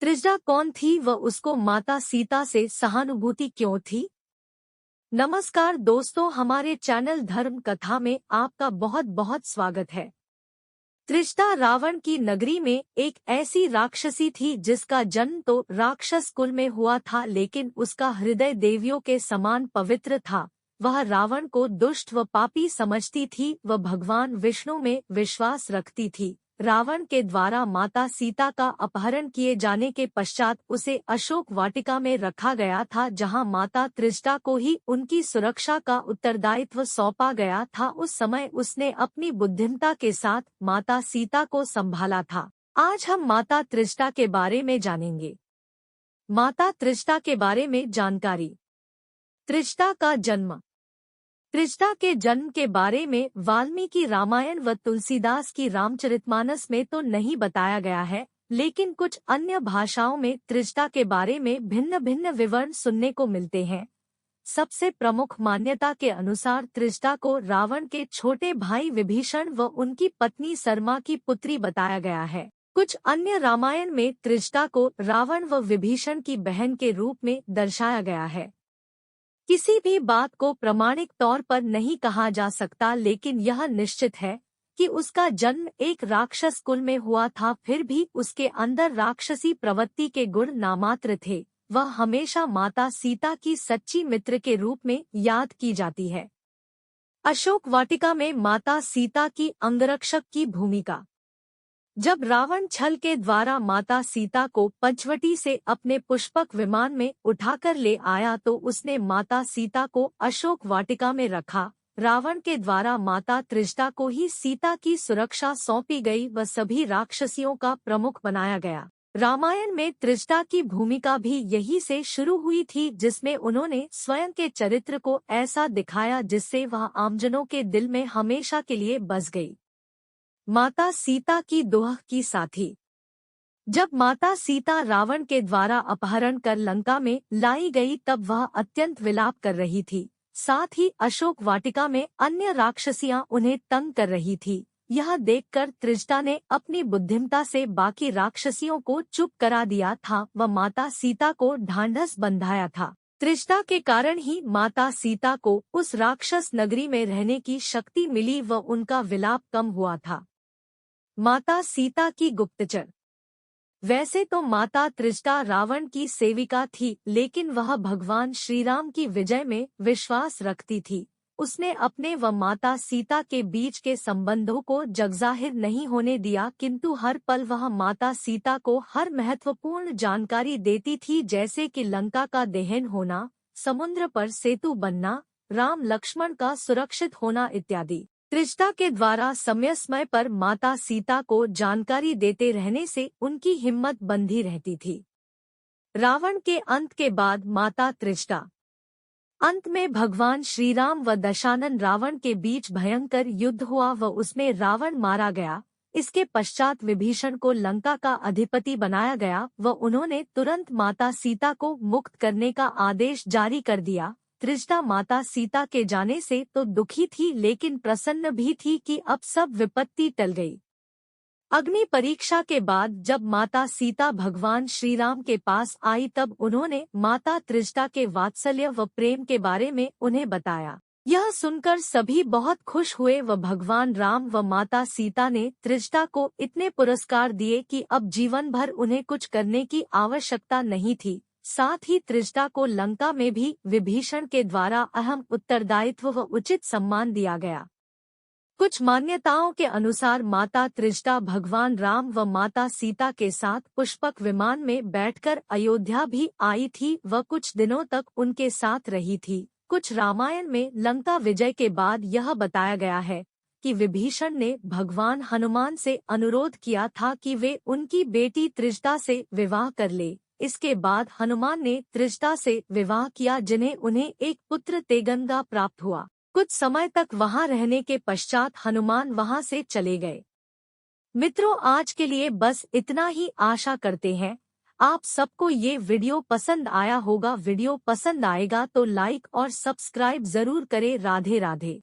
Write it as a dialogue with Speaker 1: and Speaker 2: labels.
Speaker 1: त्रिजटा कौन थी व उसको माता सीता से सहानुभूति क्यों थी? नमस्कार दोस्तों, हमारे चैनल धर्म कथा में आपका बहुत बहुत स्वागत है। त्रिजटा रावण की नगरी में एक ऐसी राक्षसी थी जिसका जन्म तो राक्षस कुल में हुआ था, लेकिन उसका हृदय देवियों के समान पवित्र था। वह रावण को दुष्ट व पापी समझती थी व भगवान विष्णु में विश्वास रखती थी। रावण के द्वारा माता सीता का अपहरण किए जाने के पश्चात उसे अशोक वाटिका में रखा गया था, जहां माता त्रिजटा को ही उनकी सुरक्षा का उत्तरदायित्व सौंपा गया था। उस समय उसने अपनी बुद्धिमत्ता के साथ माता सीता को संभाला था। आज हम माता त्रिजटा के बारे में जानेंगे। माता त्रिजटा के बारे में जानकारी। त्रिजटा का जन्म। त्रिजटा के जन्म के बारे में वाल्मीकि रामायण व तुलसीदास की रामचरितमानस में तो नहीं बताया गया है, लेकिन कुछ अन्य भाषाओं में त्रिजटा के बारे में भिन्न भिन्न विवरण सुनने को मिलते हैं। सबसे प्रमुख मान्यता के अनुसार त्रिजटा को रावण के छोटे भाई विभीषण व उनकी पत्नी सरमा की पुत्री बताया गया है। कुछ अन्य रामायण में त्रिजटा को रावण व विभीषण की बहन के रूप में दर्शाया गया है। किसी भी बात को प्रामाणिक तौर पर नहीं कहा जा सकता, लेकिन यह निश्चित है कि उसका जन्म एक राक्षस कुल में हुआ था। फिर भी उसके अंदर राक्षसी प्रवृत्ति के गुण नामात्र थे। वह हमेशा माता सीता की सच्ची मित्र के रूप में याद की जाती है। अशोक वाटिका में माता सीता की अंगरक्षक की भूमिका। जब रावण छल के द्वारा माता सीता को पंचवटी से अपने पुष्पक विमान में उठाकर ले आया तो उसने माता सीता को अशोक वाटिका में रखा। रावण के द्वारा माता त्रिजटा को ही सीता की सुरक्षा सौंपी गई व सभी राक्षसियों का प्रमुख बनाया गया। रामायण में त्रिजटा की भूमिका भी यही से शुरू हुई थी, जिसमें उन्होंने स्वयं के चरित्र को ऐसा दिखाया जिससे वह आमजनों के दिल में हमेशा के लिए बस गई। माता सीता की दोह की साथी। जब माता सीता रावण के द्वारा अपहरण कर लंका में लाई गई तब वह अत्यंत विलाप कर रही थी। साथ ही अशोक वाटिका में अन्य राक्षसियां उन्हें तंग कर रही थी। यह देखकर त्रिजटा ने अपनी बुद्धिमत्ता से बाकी राक्षसियों को चुप करा दिया था व माता सीता को ढांढस बंधाया था। त्रिजटा के कारण ही माता सीता को उस राक्षस नगरी में रहने की शक्ति मिली व उनका विलाप कम हुआ था। माता सीता की गुप्तचर। वैसे तो माता त्रिजटा रावण की सेविका थी, लेकिन वह भगवान श्रीराम की विजय में विश्वास रखती थी। उसने अपने व माता सीता के बीच के संबंधों को जगजाहिर नहीं होने दिया, किंतु हर पल वह माता सीता को हर महत्वपूर्ण जानकारी देती थी, जैसे कि लंका का दहन होना, समुद्र पर सेतु बनना, राम लक्ष्मण का सुरक्षित होना इत्यादि। त्रिजटा के द्वारा समय समय पर माता सीता को जानकारी देते रहने से उनकी हिम्मत बंधी रहती थी। रावण के अंत के बाद माता त्रिजटा। अंत में भगवान श्रीराम व दशानन रावण के बीच भयंकर युद्ध हुआ व उसमें रावण मारा गया। इसके पश्चात विभीषण को लंका का अधिपति बनाया गया व उन्होंने तुरंत माता सीता को मुक्त करने का आदेश जारी कर दिया। त्रिजटा माता सीता के जाने से तो दुखी थी, लेकिन प्रसन्न भी थी कि अब सब विपत्ति टल गई। अग्नि परीक्षा के बाद जब माता सीता भगवान श्रीराम के पास आई तब उन्होंने माता त्रिजटा के वात्सल्य व प्रेम के बारे में उन्हें बताया। यह सुनकर सभी बहुत खुश हुए व भगवान राम व माता सीता ने त्रिजटा को इतने पुरस्कार दिए कि अब जीवन भर उन्हें कुछ करने की आवश्यकता नहीं थी। साथ ही त्रिजटा को लंका में भी विभीषण के द्वारा अहम उत्तरदायित्व व उचित सम्मान दिया गया। कुछ मान्यताओं के अनुसार माता त्रिजटा भगवान राम व माता सीता के साथ पुष्पक विमान में बैठकर अयोध्या भी आई थी व कुछ दिनों तक उनके साथ रही थी। कुछ रामायण में लंका विजय के बाद यह बताया गया है कि विभीषण ने भगवान हनुमान से अनुरोध किया था कि वे उनकी बेटी त्रिजटा से विवाह कर ले। इसके बाद हनुमान ने त्रिजटा से विवाह किया, जिन्हें उन्हें एक पुत्र तेगनगा प्राप्त हुआ। कुछ समय तक वहां रहने के पश्चात हनुमान वहां से चले गए। मित्रों, आज के लिए बस इतना ही। आशा करते हैं आप सबको ये वीडियो पसंद आया होगा। वीडियो पसंद आएगा तो लाइक और सब्सक्राइब जरूर करें। राधे राधे।